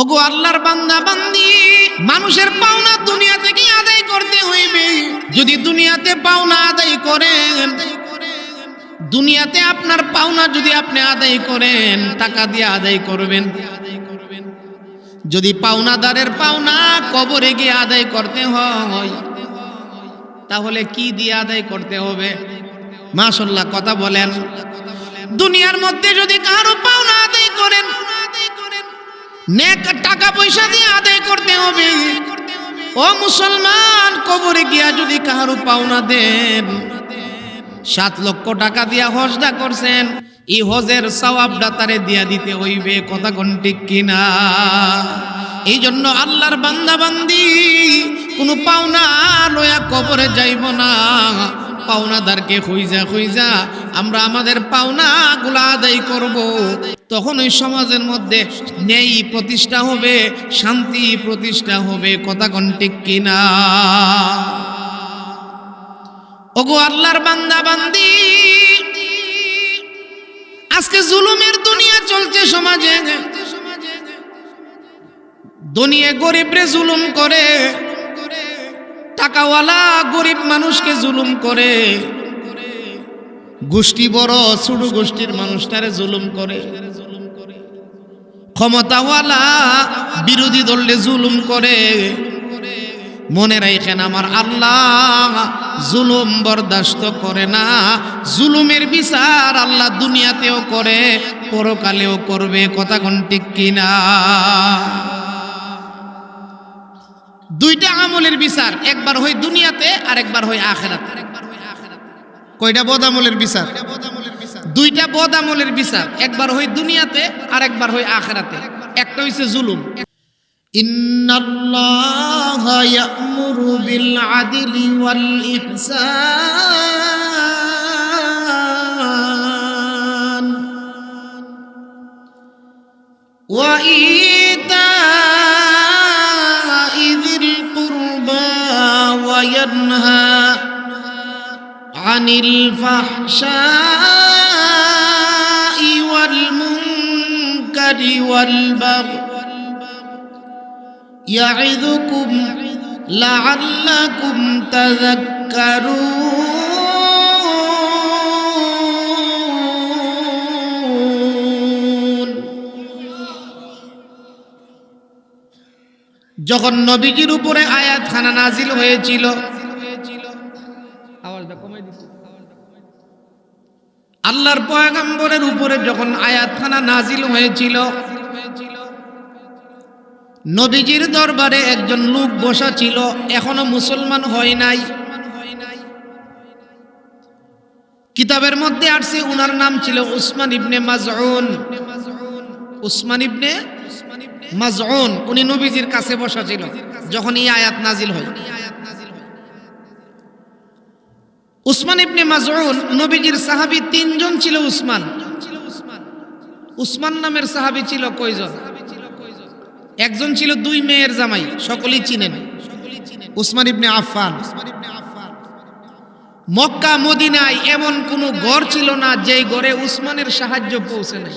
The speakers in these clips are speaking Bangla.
ওগো আল্লাহর বান্দা বান্দি, মানুষের পাওনা দুনিয়া থেকে আদায় করতে হইবে। যদি দুনিয়াতে পাওনা আদায় করেন, দুনিয়াতে আপনার পাওনা যদি আপনি আদায় করেন, টাকা দিয়ে আদায় করবেন। যদি পাওনাদারের পাওনা কবরে গিয়ে আদায় করতে হয়, তাহলে কি দিয়ে আদায় করতে হবে? মাশাআল্লাহ, কথা বলেন। দুনিয়ার মধ্যে যদি কারো পাওনা আদায় করেন, নেক টাকা পয়সা দিয়ে আদায় করতে হবে। ও মুসলমান, কবরে গিয়া যদি কারো পাওনা দেন, 7 লক্ষ টাকা দিয়া হজটা করছেন, এই হজের সওয়াবটা তারে দিয়া দিতে হইবে। কথা কোন ঠিক কিনা? এই জন্য আল্লাহর বান্দা বান্দি কোনো পাওনা লয়া কবরে যাইব না। পাওনাদারকে খুঁজা খুঁজা আমরা আমাদের পাওনাগুলো আদায় করব। তখন ওই সমাজের মধ্যে ন্যায় প্রতিষ্ঠা হবে, শান্তি প্রতিষ্ঠা হবে। কথা কোন ঠিক কিনা? ওগো আল্লাহর বান্দা বান্দি, আজকে জুলুমের দুনিয়া চলছে সমাজে। দুনিয়া গরিবরে জুলুম করে, টাকাওয়ালা গরিব মানুষকে জুলুম করে, গোষ্ঠী বড় ছোট গোষ্ঠীর মানুষটারে জুলুম করে, ক্ষমতাওয়ালা বিরোধী দলে জুলুম করে। মনে রাখেন, আমার আল্লাহ জুলুম বরদাস্ত করে না। জুলুমের বিচার আল্লাহ দুনিয়াতেও করে, পরকালেও করবে। কথা কোন ঠিক কিনা? দুইটা আমলের বিচার, একবার হয় দুনিয়াতে আর একবার হয় আখিরাতে। কয়টা বদ আমলের বিচার? দুইটা বদ আমলের বিচার, একবার হয় দুনিয়াতে আর একবার হয় আখিরাতে। একটা হইছে জুলুম। ইন্নাল্লাহা ইয়া'মুরু বিল আদলি ওয়াল ইহসান ওয়া ইতা'i যিল কুরবা ওয়া ইয়ানহা আনিল ফাহশা'i ওয়াল মুনকারি ওয়াল বাগই يعظكم لعلكم تذكرون। যখন নবীজির উপরে আয়াতখানা নাজিল হয়েছিল, আল্লাহর পয়গম্বরের উপরে যখন আয়াতখানা নাজিল হয়েছিল, নবীজির দরবারে একজন লোক বসা ছিল, এখনো মুসলমান হয় নাই। কিতাবের মধ্যে আসছে উনার নাম ছিল উসমান ইবনে মাজউন। উসমান ইবনে মাজউন, উনি নবীজির কাছে বসা ছিল যখন এই আয়াত নাজিল হয়। উসমান ইবনে মাজউন নবীজির সাহাবী 3 জন ছিল। উসমান নামের সাহাবী ছিল কয়জন? একজন ছিল 2 মেয়ের জামাই, সকলেই চিনেন, উসমান ইবনে আফফান। মক্কা মদিনায় এমন কোন ঘর ছিল না যেই ঘরে উসমানের সাহায্য পৌঁছে নাই।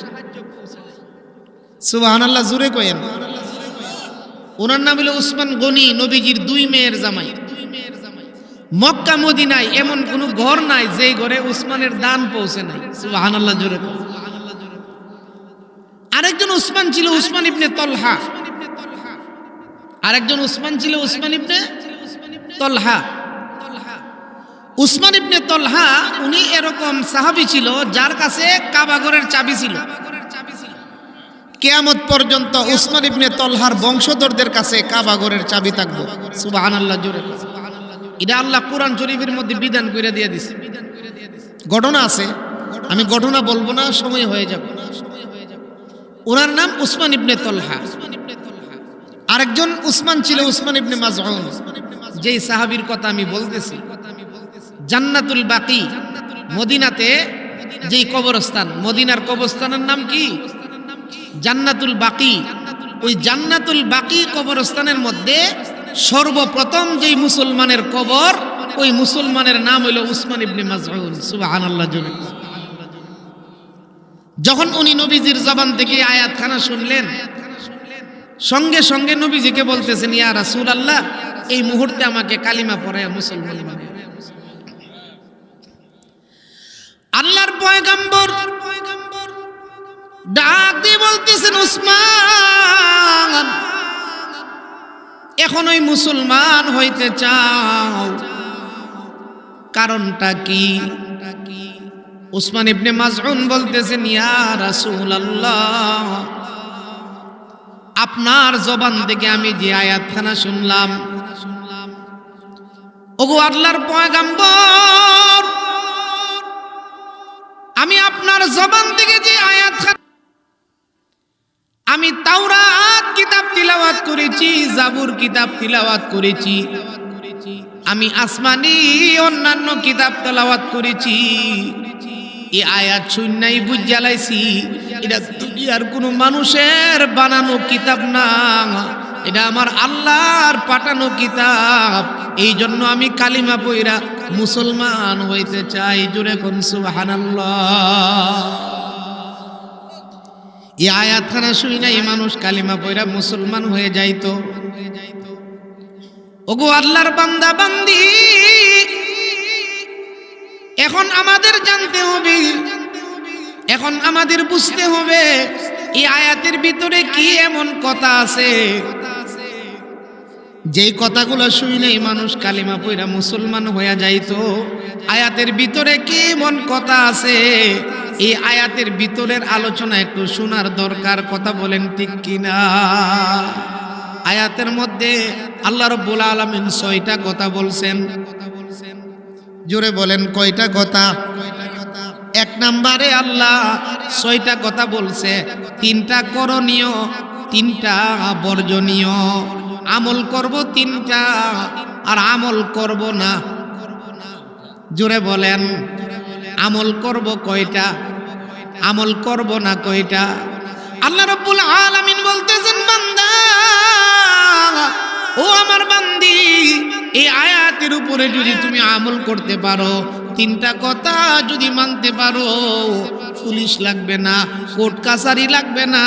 সুবহানাল্লাহ, জোরে কয়েন। ওনার নাম হলো উসমান গনি, নবীজির 2 মেয়ের জামাই। মক্কা মদিনায় এমন কোন ঘর নাই যেই ঘরে উসমানের দান পৌঁছে নাই। সুবহানাল্লাহ, জোরে কয়েন। আরেকজন উসমান ছিল উসমান ইবনে তলহা। আরেকজন উসমান ছিল উসমান ইবনে তলহা। উসমান ইবনে তলহা উনি এরকম সাহাবী ছিল যার কাছে কাবা ঘরের চাবি ছিল। কিয়ামত পর্যন্ত উসমান ইবনে তলহার বংশধরদের কাছে কাবা ঘরের চাবি থাকবে। সুবহানাল্লাহ, জোরে। এটা আল্লাহ কোরআন শরীফের মধ্যে বিধান করে দিয়ে দিয়েছে। ঘটনা আছে, আমি ঘটনা বলবো না, সময় হয়ে যাবে। ওনার নাম উসমান ইবনে তলহা। আরেকজন উসমান ছিল উসমান ইবনে মাজউন, যেই সাহাবীর কথা আমি বলতেছি। জান্নাতুল বাকি, মদিনাতে যেই কবরস্থান, মদিনার কবরস্থানের নাম কি? জান্নাতুল বাকি। ওই জান্নাতুল বাকি কবরস্থানের মধ্যে সর্বপ্রথম যেই মুসলমানের কবর, ওই মুসলমানের নাম হইল উসমান ইবনে মাজউন। সুবহানাল্লাহ। যখন উনি নবীজির জবান থেকে আয়াতখানা শুনলেন, সঙ্গে সঙ্গে নবীজিকে বলতেছেন, ইয়া রাসূলুল্লাহ, এই মুহূর্তে আমাকে কালিমা পড়ায় মুসলমান বানাও। আল্লাহর পয়গম্বর ডাক দিয়ে বলতেছেন, উসমান, এখন ওই মুসলমান হইতে চাও, কারণটা কি? উসমান ইবনে মাযউন বলতেছেন, ইয়া রাসূলুল্লাহ, আপনার জবান থেকে আমি যে আয়াতখানা শুনলাম, ওগো আল্লাহর পয়গম্বর, আমি আপনার জবান থেকে যে আয়াতখানা, আমি তাওরাত কিতাব তিলাওয়াত করেছি, জাবুর কিতাব তিলাওয়াত করেছি, আমি আসমানি অন্যান্য কিতাব তেলাওয়াত করেছি, এই আয়াত শুননাই বুঝা লাইছি এটা দুনিয়ার কোনো মানুষের বানানো কিতাব না, এটা আমার আল্লাহর পাঠানো কিতাব। এই জন্য আমি কালিমা পইরা মুসলমান হইতে চাই। জোরে কোন সুবহানাল্লাহ। এই আয়াতখানা শুনাই মানুষ কালিমা পইরা মুসলমান হয়ে যাইতো। ওগো আল্লাহর বান্দা বান্দি, এখন আমাদের জানতে হবে, এখন আমাদের বুঝতে হবে এই আয়াতের ভিতরে কি এমন কথা আছে যেই কথাগুলো শুনেই মানুষ কালিমা পইরা মুসলমান হয়ে যাইতো। আয়াতের ভিতরে কি এমন কথা আছে, এই আয়াতের ভিতরের আলোচনা একটু শোনার দরকার। কথা বলেন ঠিক কিনা? আয়াতের মধ্যে আল্লাহ রাব্বুল আলামিন 6টা কথা বলছেন। জোরে বলেন কয়টা কথা? 1 নম্বরে আল্লাহ 6টা কথা বলছে, 3টা করণীয়, 3টা বর্জনীয়। আমল করব 3টা, আর আমল করব না। জোরে বলেন, আমল করব কয়টা, আমল করব না কয়টা? আল্লাহ রাব্বুল আলামিন বলতেছেন, বান্দা, ও আমার বান্দি, এই আয়াতের উপরে যদি তুমি আমল করতে পারো, 3টা কথা যদি মানতে পারো, পুলিশ লাগবে না, কোর্ট কাছারি লাগবে না,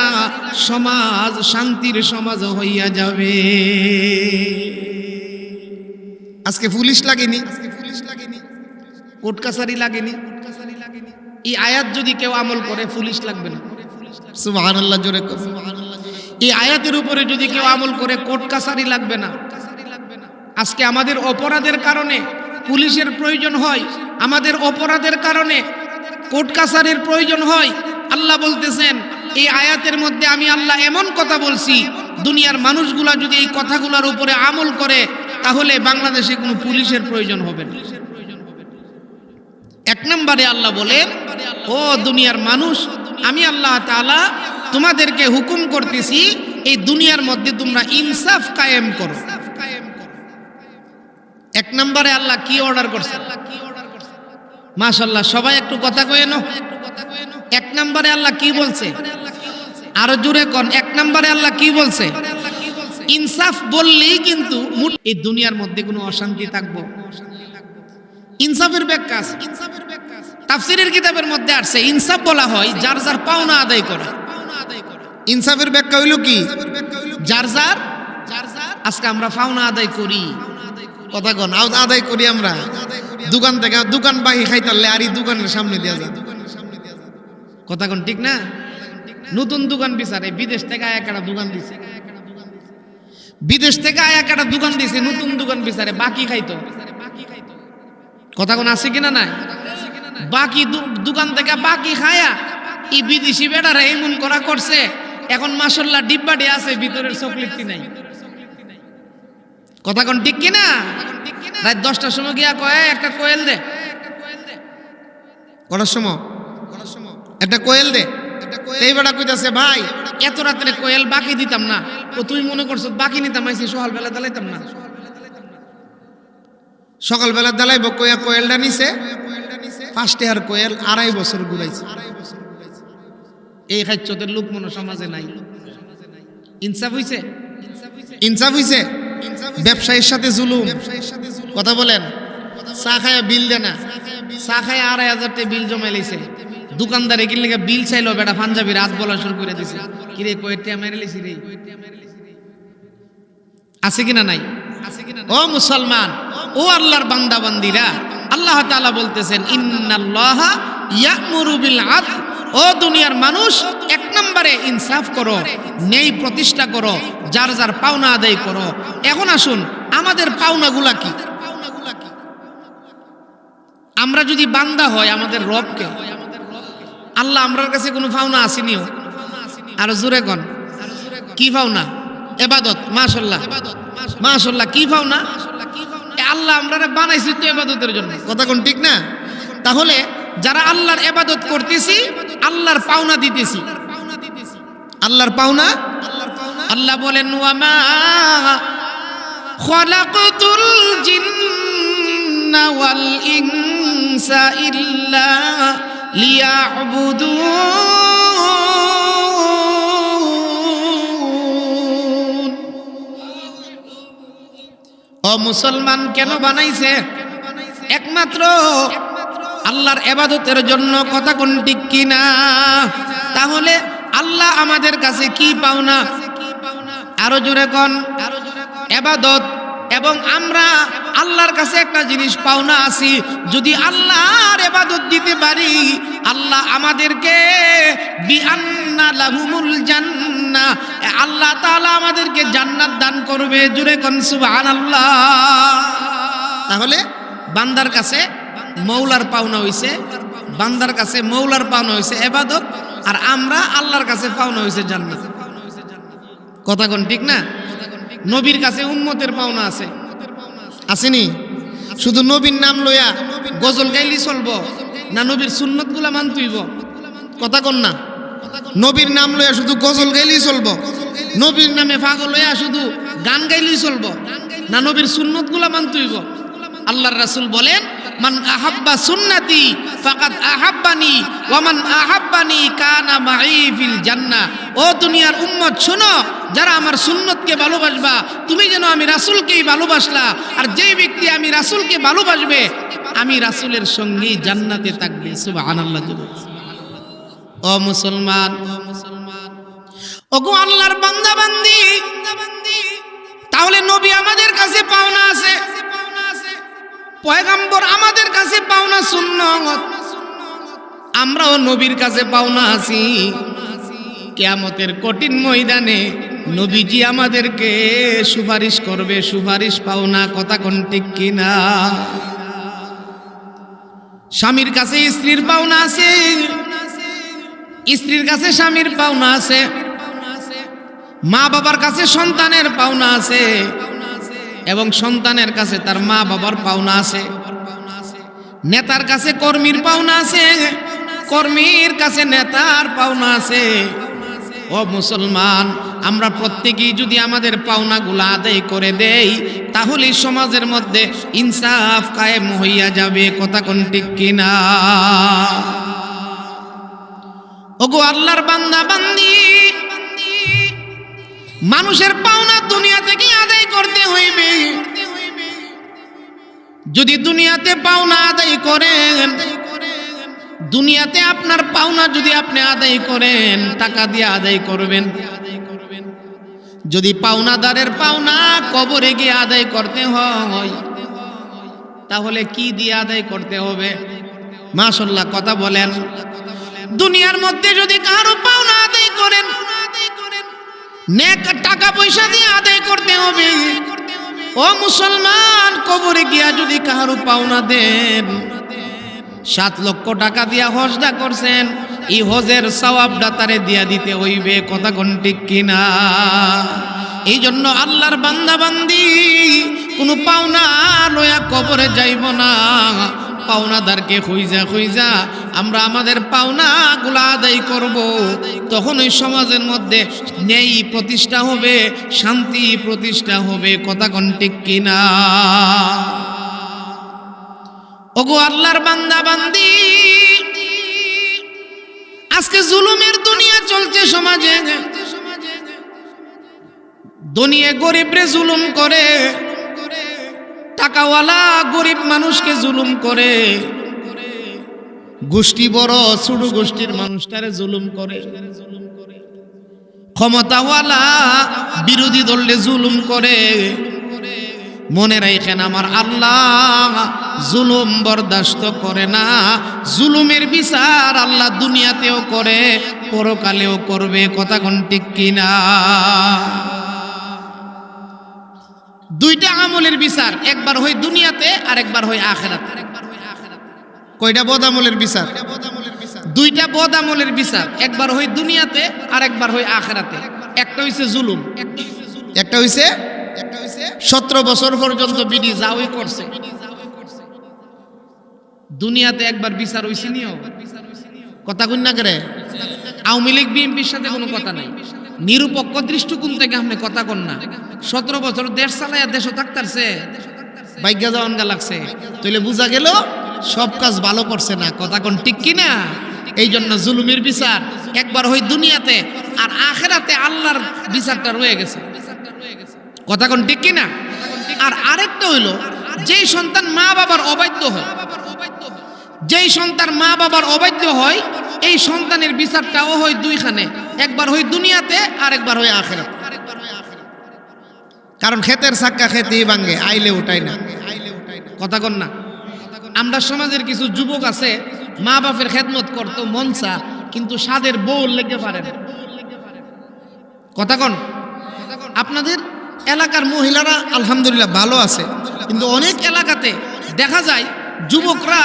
সমাজ শান্তির সমাজ হইয়া যাবে। আজকে পুলিশ লাগেনি, কোর্ট কাছারি লাগেনি, এই আয়াত যদি কেউ আমল করে পুলিশ লাগবে না। সুবহানাল্লাহ, জোরে কর সুবহানাল্লাহ। এই আয়াতের উপরে যদি কেউ আমল করে কোর্ট কাছারি লাগবে না। আজকে আমাদের অপরাধের কারণে পুলিশের প্রয়োজন হয়, আমাদের অপরাধের কারণে কোর্ট কাছারির প্রয়োজন হয়। আল্লাহ বলতেছেন এই আয়াতের মধ্যে আমি আল্লাহ এমন কথা বলছি, দুনিয়ার মানুষগুলা যদি এই কথাগুলোর উপরে আমল করে, তাহলে বাংলাদেশে কোনো পুলিশের প্রয়োজন হবে না। 1 নম্বরে আল্লাহ বলেন, ও দুনিয়ার মানুষ, আমি আল্লাহ তাআলা তোমাদেরকে হুকুম করতেছি, এই দুনিয়ার মধ্যে তোমরা ইনসাফ কায়েম করো। 1 নম্বরে আল্লাহ কি অর্ডার করছে? মাশাআল্লাহ, সবাই একটু কথা কয়ে নাও। 1 নম্বরে আল্লাহ কি বলছে? আরো জোরে কোন। 1 নম্বরে আল্লাহ কি বলছে? ইনসাফ বললেই কিন্তু এই দুনিয়ার মধ্যে কোনো অশান্তি থাকবো। ইনসাফের ব্যাখ্যা আছে, তাফসীরের কিতাবের মধ্যে আসছে, ইনসাফ বলা হয় যার যার পাওনা আদায় করে। ইনসাফের ব্যাখ্যা হইল কি? যার যার, আজকে আমরা পাওনা আদায় করি, কথা কন, আদায় করি আমরা। দোকান থেকে দোকান বাহি খাইতালে আর এই দোকানের সামনে দেওয়া যায়, কথা কন ঠিক না? নতুন দোকান বিচারে, বিদেশ থেকে আয়া একটা দোকান দিছে, বিদেশ থেকে আয়া একটা দোকান দিছে, নতুন দোকান বিচারে বাকি খাইতো, কথা কোন আছে কিনা নাই? বাকি দোকান থেকে বাকি খায়া এই বিদেশি বেটারা এমন করা করছে, এখন মাশাআল্লাহ ডিব্বাটি আছে, ভিতরের চকলেটটি নাই, কথা কোন ঠিক কিনা? রাত 10টার সময় গিয়া কয় একটা কোয়েল দে, কটার সময় একটা কোয়েল দে, এই বেটা কইতাছে ভাই এত রাত্রে কোয়েল বাকি দিতাম না। তো তুই মনে করছো বাকি নিতাম, আইছি সকালবেলা দালাইতাম না। সকালবেলা দালাইব কইয়া কোয়েলটা নিছে, 5 টাকার কোয়েল 2.5 বছর ঘুরাইছে। এই খাচ্চদের লোক মনে সমাজে নাই। ইনসাফ হইছে? ইনসাফ হইছে? ব্যবসায়ীর সাথে জুলুম, কথা বলেন। চা খায়া বিল দেয় না, চা খায়া 2,500 টাকা বিল জমা লাইছে। দোকানদারে কিনলে বিল চাইলো, বেটা পাঞ্জাবি রাত বলা শুরু করে দিছে, কিরে কয়েকটা মেরে লিছি রে, আছে কিনা নাই? ও মুসলমান, ও আল্লাহর বান্দা বান্দিরা, আল্লাহ তাআলা বলতেছেন ইন্নাল্লাহা ইয়া'মুরু বিল আদল। ও দুনিয়ার মানুষ, এক নম্বরে ইনসাফ করো, ন্যায় প্রতিষ্ঠা করো, যার যার পাওনা আদায় করো। এখন আসুন, আমাদের পাওনাগুলা কি? আমরা যদি বান্দা হয় আমাদের রবকে, আল্লাহ আমরার কাছে কোনো পাওনা আসেনিও। আর জোরে কোন কি পাওনা? ইবাদত। মাশাআল্লাহ মাশাআল্লাহ, কি পাওনা? আল্লাহ আমরারে বানাইছি তো ইবাদতের জন্য, কথা কোন ঠিক না? তাহলে যারা আল্লাহর ইবাদত করতেছি আল্লাহর পাওনা দিতেছি। আল্লাহর পাওনা, আল্লাহ বলেন ওয়ামা খালাকতুল জিন্না ওয়াল ইনসা ইল্লা লিয়াবুদুন। ও মুসলমান, কেন বানাইছে? একমাত্র আল্লাহর ইবাদতের জন্য, কথা কোন ঠিক কিনা? তাহলে আল্লাহ আমাদের কাছে কি পাওনা? আরো জোরে কোন ইবাদত। এবং আমরা আল্লাহর কাছে একটা জিনিস পাওনা আছি, যদি আল্লাহর ইবাদত দিতে পারি আল্লাহ আমাদেরকে বিআন্না লাহুমুল জান্নাহ, আল্লাহ তাআলা আমাদেরকে জান্নাত দান করবে। জোরে কোন সুবহানাল্লাহ। তাহলে বান্দার কাছে মৌলার পাওনা হইছে, বান্দার কাছে মৌলার পাওনা হইছে ইবাদত, আর আমরা আল্লাহর কাছে পাওনা হইছে জান্নাত। কথা কোন ঠিক না? নবীর কাছে উম্মতের পাওনা আছে, আসেনি? শুধু নবীর নাম লইয়া গজল গাইলি চলবো না, নবীর সুন্নত গুলা মানতেইব? কথা কোন না? নবীর নাম লইয়া শুধু গজল গাইলি চলবো, নবীর নামে পাগল হইয়া শুধু গান গাইলি চলবো না, নবীর সুন্নত গুলা মানতেইব? আল্লাহর রাসূল বলেন মান আহাব্বা সুন্নতি ফাকাদ আহাব্বানি ওয়া মান আহাব্বানি কানা মাই ফিল জান্নাহ। ও দুনিয়ার উম্মত শোনো, যারা আমার সুন্নতকে ভালোবাসবা তুমি যেন আমি রাসূলকেই ভালোবাসলা, আর যেই ব্যক্তি আমি রাসূলকে ভালোবাসবে আমি রাসূলের সঙ্গেই জান্নাতে থাকবে। সুবহানাল্লাহ। ও মুসলমান, ওগো আল্লাহর বান্দা বান্দি, তাহলে নবী আমাদের কাছে পাওনা আছে, পয়গম্বর আমাদের কাছে পাওনা সুন্নত, আমরাও নবীর কাছে পাওনা আছি। কিয়ামতের কঠিন ময়দানে নবীজি আমাদেরকে সুপারিশ করবে, সুপারিশ পাওনা। কথা কোন ঠিক কিনা? স্বামীর কাছে স্ত্রীর পাওনা আছে, স্ত্রীর কাছে স্বামীর পাওনা আছে, মা বাবার কাছে সন্তানের পাওনা আছে, এবং সন্তানের কাছে তার মা বাবার পাওনা আছে, নেতার কাছে কর্মীর পাওনা আছে, কর্মীর কাছে নেতার পাওনা আছে। ও মুসলমান, আমরা প্রত্যেকেই যদি আমাদের পাওনাগুলো আদায় করে দেই তাহলে সমাজের মধ্যে ইনসাফ কায়েম হইয়া যাবে। কথা কোন ঠিক কিনা? ওগো আল্লাহর বান্দা বান্দি, মানুষের পাওনা দুনিয়া থেকে আদায় করতে হইবে। যদি দুনিয়াতে পাওনা আদায় করেন, দুনিয়াতে আপনার পাওনা যদি আপনি আদায় করেন, টাকা দিয়ে আদায় করবেন। যদি পাওনাদারের পাওনা কবরে গিয়ে আদায় করতে হয় তাহলে কি দিয়ে আদায় করতে হবে? মাশাআল্লাহ, কথা বলেন। দুনিয়ার মধ্যে যদি কারো পাওনা আদায় করেন, নেক টাকা পয়সা দিয়ে আদায় করতে হবে। ও মুসলমান, কবরে গিয়া যদি কারো পাওনা দেন, 7 লক্ষ টাকা দিয়া হজটা করছেন, এই হজের সওয়াবটা তারে দিয়া দিতে হইবে। কথা কোন ঠিক কিনা? এই জন্য আল্লাহর বান্দা বান্দি কোনো পাওনা লয়া কবরে যাইব না, পাওনাদারকে খুঁজা খুঁজা আমরা আমাদের পাওনাগুলো আদায় করব। তখন ওই সমাজের মধ্যে ন্যায় প্রতিষ্ঠা হবে, শান্তি প্রতিষ্ঠা হবে। কথা কোন ঠিক কিনা? ওগো আল্লাহর বান্দা বান্দি, আজকে জুলুমের দুনিয়া চলছে সমাজে। দুনিয়া গরিবরে জুলুম করে, টাকাওয়ালা গরিব মানুষকে জুলুম করে, গোষ্ঠী বড় ছোট গোষ্ঠীর মানুষটারে জুলুম করে। ক্ষমতাওয়ালা বিরোধী দলে জুলুম করে, মনে রাখেন আমার আল্লাহ জুলুম বরদাস্ত করে না। জুলুমের বিচার আল্লাহ দুনিয়াতেও করে, পরকালেও করবে। কথা কোন ঠিক কিনা? দুইটা আমলের বিচার, একবার হয় দুনিয়াতে আর একবার হয় আখিরাতে। কয়টা বদ আমলের বিচার? দুইটা বদ আমলের বিচার, একবার হয় দুনিয়াতে আর একবার হয় আখিরাতে। একটা হইছে জুলুম, একটা হইছে 17 বছর পর্যন্ত বিডি যাওই করছে। দুনিয়াতে একবার বিচার হইছে নিও, কথা কই না করে। আওয়ামী লীগ বিএনপির সাথে কোনো কথা নাই, নিরপেক্ষ দৃষ্টিকোণ থেকে আপনি কথা কন না। 17 বছর দেশ চালাইয়া দেশও থাকতারছে, ভাগ্যা যাওয়ান গা লাগছে, তাইলে বোঝা গেল সব কাজ ভালো করছে না। কথা কোন ঠিক কিনা? এই জন্য জুলুমের বিচার একবার হয় দুনিয়াতে আর আখিরাতে আল্লাহর বিচারটা রয়ে গেছে। কথা কোন ঠিক কিনা? আর আরেকটা হইল, যেই সন্তান মা বাবার অবাধ্য হয়, যেই সন্তান মা বাবার অবাধ্য হয়, এই সন্তানের বিচারটাও হয় দুইখানে, একবার হয় দুনিয়াতে আর একবার হয় আখিরাতে। কারণ ক্ষেতের চাক্কা খেতেই ভাঙ্গে, আইলে উঠাই না। কথা কন না। আমরা সমাজের কিছু যুবক আছে, মা বাপের খেদমত করতো মনসা, কিন্তু সাদের বউ লেগে পারে না। কথা কন। আপনাদের এলাকার মহিলারা আলহামদুলিল্লাহ ভালো আছে, কিন্তু অনেক এলাকাতে দেখা যায় যুবকরা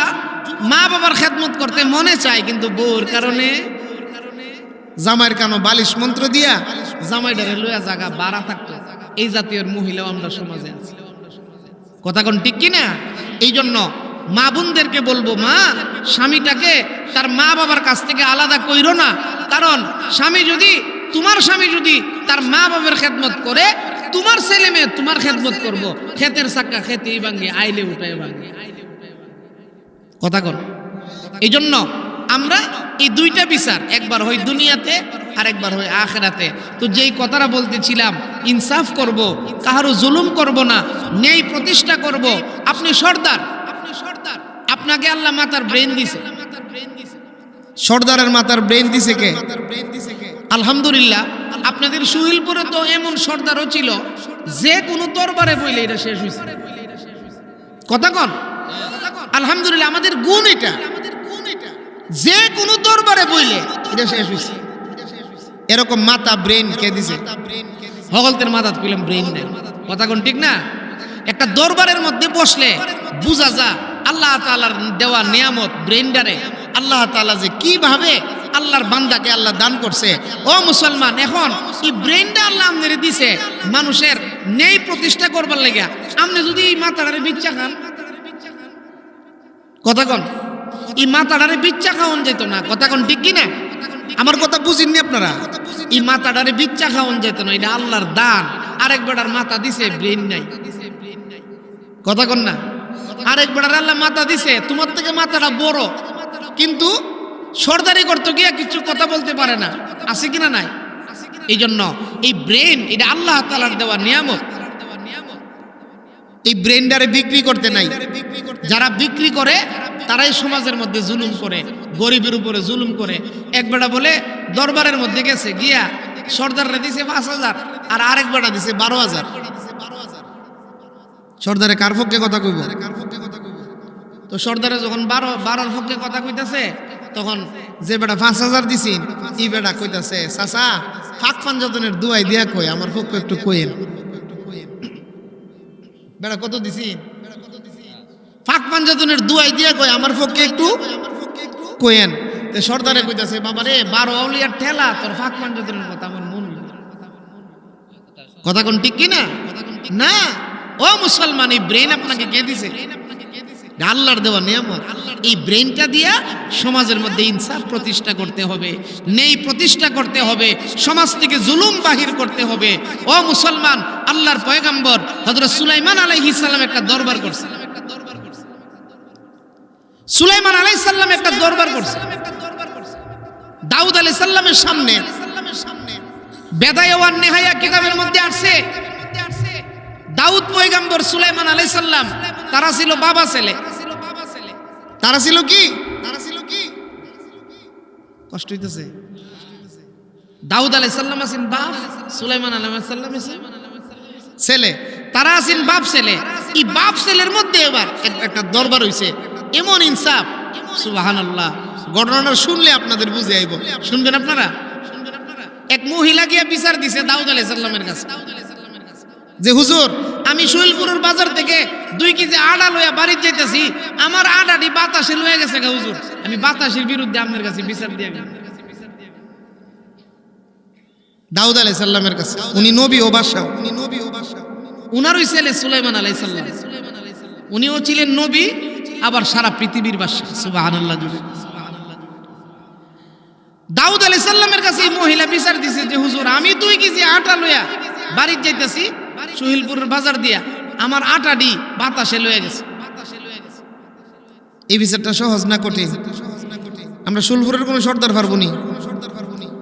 মা বাবার খেদমত করতে মনে চায়, কিন্তু বউর কারণে জামাইয়ের কানো বালিশ মন্ত্র দিয়া জামাইডারে লইয়া জায়গা বাড়া থাকতো। এই জাতীয় মহিলাও আমরা সমাজে আছি। কথা কোন ঠিক কিনা? এই জন্য মা বোনদেরকে বলবো, মা স্বামীটাকে তার মা বাবার কাছ থেকে আলাদা কইরো না। কারণ তোমার স্বামী যদি তার মা বাবার খেদমত করে, তোমার ছেলে মেয়ে তোমার খেদমত করবো। ক্ষেতের চাক্কা খেতেই ভাঙ্গে, আইলে উঠাই ভাঙ্গে। কথা কন। এই জন্য আমরা এই দুইটা বিচার, একবার হয় দুনিয়াতে আর একবার হয় আখিরাতে। তো যেই কথাটা বলতেছিলাম, ইনসাফ করব, কাহারও জুলুম করব না, ন্যায় প্রতিষ্ঠা করব। আপনি সর্দার, আপনাকে আল্লাহ মাথার ব্রেন দিছে। সর্দারের মাথার ব্রেন দিছে কে? আলহামদুলিল্লাহ। আপনাদের সুহিলপুরে তো এমন সর্দারও ছিল, যে কোনো দরবারে বইলে এটা শেষ হয়েছে। কথা কন। আলহামদুলিল্লাহ, আমাদের গুণ এটা, যে কোনো দরবারে বইলে এটা শেষ হয়েছে। এরকম মাথা ব্রেন কে দিছে? হগলতের মাথা কইলাম ব্রেন নাই। কথা কোন ঠিক না? একটা দরবারের মধ্যে বসলে বুঝা যা আল্লাহ তাআলার দেওয়া নিয়ামত ব্রেনডারে আল্লাহ তাআলা যে কিভাবে আল্লাহর বান্দাকে আল্লাহ দান করছে। ও মুসলমান, এখন এই ব্রেনটা আল্লাহ আপনারে দিছে মানুষের ন্যায় প্রতিষ্ঠা করবার লাগা। আপনি যদি এই মাথাটারে বিচ্ছা খান, কথা কন, এই মাথাটারে বিচ্ছা খাওয়ান যেত না। কথা কন ঠিক কিনা? আমার কথা বুঝিননি আপনারা? এই মাথাটারে বিচ্ছা খাওয়ান যেত না, এটা আল্লাহর দান। আরেক বেটার মাথা দিছে, ব্রেন নাই। কথা কন না? আরেক বেটার আল্লাহ মাথা দিছে, তোমার থেকে মাথাটা বড়, কিন্তু সর্দারি করতে গিয়া কিছু কথা বলতে পারে না। আছে কিনা? নাই। এই জন্য এই ব্রেন এটা আল্লাহ তাআলার দেওয়া নিয়ামত। এই ব্রেনটারে বিক্রি করতে নাই। যারা বিক্রি করে তারাই সমাজের মধ্যে জুলুম করে, গরিবের উপরে জুলুম করে। এক বেটা বলে দরবারের মধ্যে গেছে, গিয়া সর্দাররে দিছে 5,000 আর আরেক বেটা দিছে 12,000। সর্দারে কার পক্ষে কথা কইব? তো সর্দারে যখন 12 পক্ষে কথা কইতাছে, তখন যে বেটা 5,000 দিছেন, এই বেটা কইতাছে, চাচা ফাঁক পাঞ্জাতনের দুয়াই দিয়া কই, আমার পক্ষে একটু কইেন। বেটা কত দিছেন? ফাঁক পাঞ্জাতনের দুয়াই দিয়া কই, আমার পক্ষে একটু কইেন। তো সর্দারে কইতাছে, বাবা রে, 12 আউলিয়ার ঠেলা, তোর ফাঁক পাঞ্জাতনের কথা আমার মন। কথা কোন ঠিক কিনা? না। ও মুসলমান, এই ব্রেন আপনাকে কে দিছে? আল্লাহর দেওয়া নিয়ামত। এই ব্রেনটা দিয়া সমাজের মধ্যে ইনসাফ প্রতিষ্ঠা করতে হবে, ন্যায় প্রতিষ্ঠা করতে হবে, সমাজ থেকে জুলুম বাহির করতে হবে। ও মুসলমান, আল্লাহর পয়গম্বর হযরত সুলাইমান আলাইহিস সালাম একটা দরবার করছে। সুলাইমান আলাইহিস সালাম একটা দরবার করছে দাউদ আলাইহিস সালামের সামনে। বেদায়া ওয়ান নেহায়া কিতাবের মধ্যে আসছে, দাউদ পয়গম্বর, সুলাইমান আলাইহিস সালাম তারা ছিল বাবা ছেলে। তারা ছিল কি? কষ্ট হইতেছে? দাউদ আলাইহিস সালাম আছেন বাপ, সুলাইমান আলাইহিস সালাম আছেন ছেলে, তারা আছেন বাপ ছেলে। এই বাপ ছেলের মধ্যে এবার একটা দরবার হইছে, এমন ইনসাফ, সুবহানাল্লাহ। ঘটনাটা শুনলে আপনাদের বুঝে আইব, শুনবেন আপনারা। এক মহিলা গিয়া বিচার দিছে দাউদ আলাইহিস সালামের কাছে যে হুজুর, আমি শৈলপুরের বাজার থেকে 2 কেজি আটা লইয়া বাড়ি যাইতেছি, আমার আটাটি বাতাসে লইয়া গেছে গা হুজুর, আমি বাতাসের বিরুদ্ধে আপনার কাছে বিচার দিয়ে গেলাম। দাউদ আলাইহিস সালামের কাছে, উনি নবী ও বাদশা, উনারই ছেলে সুলাইমান আলাইহিস সালাম, উনিও ছিলেন নবী আবার সারা পৃথিবীর বাদশা, সুবহানাল্লাহ। দাউদ আলাইহিস সালামের কাছে এই মহিলা বিচার দিছে যে হুজুর, আমি 2 কেজি আটা লইয়া বাড়ি যাইতেছি শৈলপুরের বাজার দিয়া, আমার আটাটি বাতাসে লইয়া গেছে। এই বিচারটা সহজ না কঠিন? আমরা শৈলপুরের কোনো সর্দার পারবো নি,